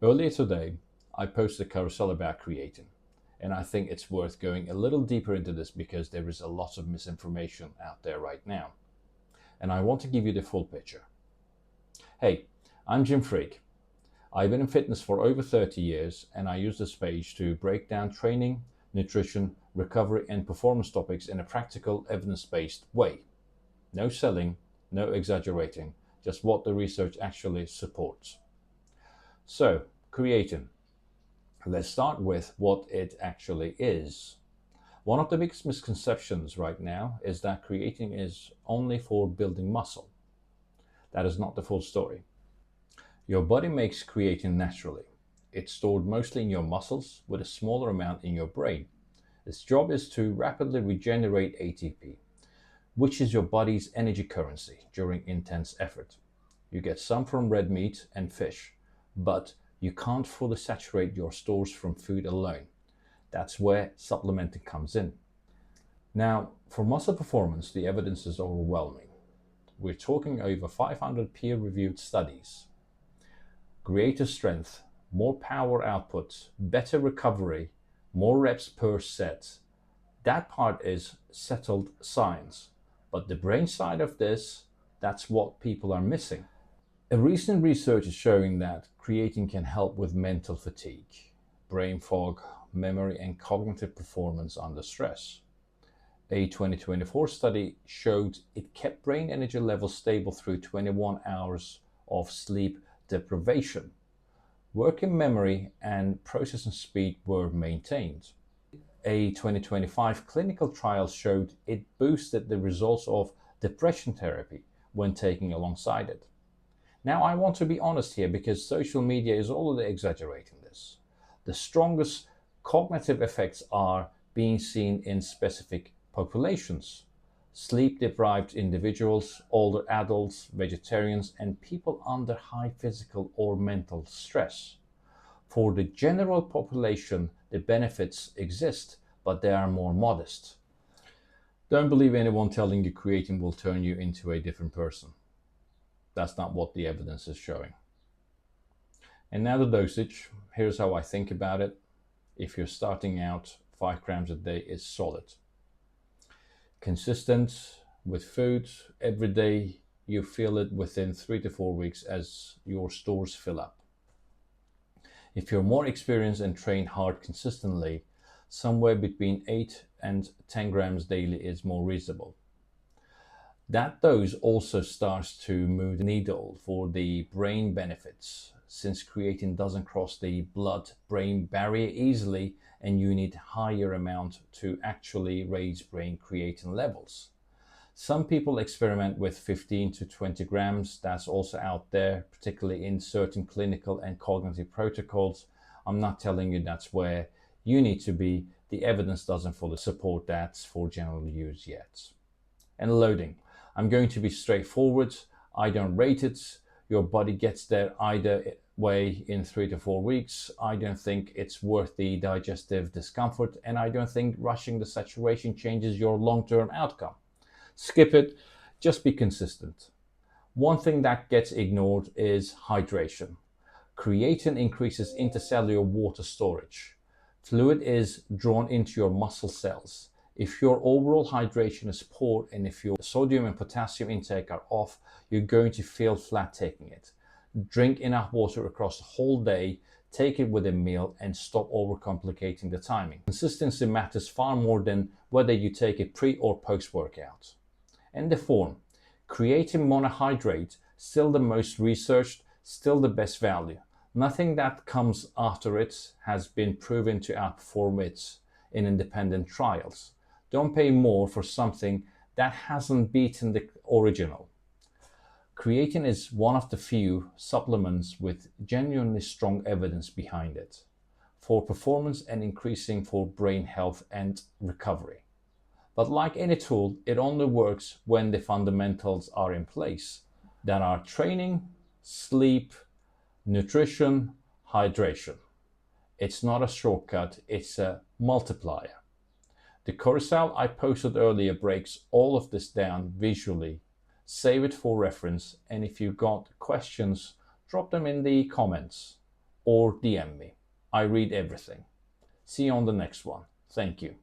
Earlier today, I posted a carousel about creatine, and I think it's worth going a little deeper into this because there is a lot of misinformation out there right now, and I want to give you the full picture. Hey, I'm Jim Freak. I've been in fitness for over 30 years, and I use this page to break down training, nutrition, recovery, and performance topics in a practical, evidence-based way. No selling, no exaggerating, just what the research actually supports. So, creatine. Let's start with what it actually is. One of the biggest misconceptions right now is that creatine is only for building muscle. That is not the full story. Your body makes creatine naturally. It's stored mostly in your muscles with a smaller amount in your brain. Its job is to rapidly regenerate ATP, which is your body's energy currency during intense effort. You get some from red meat and fish, but you can't fully saturate your stores from food alone. That's where supplementing comes in. Now, for muscle performance, the evidence is overwhelming. We're talking over 500 peer-reviewed studies. Greater strength, more power output, better recovery, more reps per set. That part is settled science. But the brain side of this, that's what people are missing. A recent research is showing that creatine can help with mental fatigue, brain fog, memory, and cognitive performance under stress. A 2024 study showed it kept brain energy levels stable through 21 hours of sleep deprivation. Working memory and processing speed were maintained. A 2025 clinical trial showed it boosted the results of depression therapy when taken alongside it. Now, I want to be honest here because social media is already exaggerating this. The strongest cognitive effects are being seen in specific populations: sleep deprived individuals, older adults, vegetarians, and people under high physical or mental stress. For the general population, the benefits exist, but they are more modest. Don't believe anyone telling you creatine will turn you into a different person. That's not what the evidence is showing. And now the dosage. Here's how I think about it. If you're starting out, 5 grams a day is solid. Consistent with food, every day you feel it within 3 to 4 weeks as your stores fill up. If you're more experienced and train hard consistently, somewhere between 8 and 10 grams daily is more reasonable. That dose also starts to move the needle for the brain benefits, since creatine doesn't cross the blood-brain barrier easily and you need higher amount to actually raise brain creatine levels. Some people experiment with 15 to 20 grams. That's also out there, particularly in certain clinical and cognitive protocols. I'm not telling you that's where you need to be. The evidence doesn't fully support that for general use yet. And loading. I'm going to be straightforward. I don't rate it. Your body gets there either way in 3 to 4 weeks. I don't think it's worth the digestive discomfort, and I don't think rushing the saturation changes your long-term outcome. Skip it. Just be consistent. One thing that gets ignored is hydration. Creatine increases intercellular water storage. Fluid is drawn into your muscle cells. If your overall hydration is poor and if your sodium and potassium intake are off, you're going to feel flat taking it. Drink enough water across the whole day, take it with a meal, and stop overcomplicating the timing. Consistency matters far more than whether you take it pre or post workout. And the form. Creatine monohydrate, still the most researched, still the best value. Nothing that comes after it has been proven to outperform it in independent trials. Don't pay more for something that hasn't beaten the original. Creatine is one of the few supplements with genuinely strong evidence behind it for performance and increasing for brain health and recovery. But like any tool, it only works when the fundamentals are in place. That are training, sleep, nutrition, hydration. It's not a shortcut, it's a multiplier. The carousel I posted earlier breaks all of this down visually. Save it for reference, and if you got questions, drop them in the comments. or DM me. I read everything. See you on the next one. Thank you.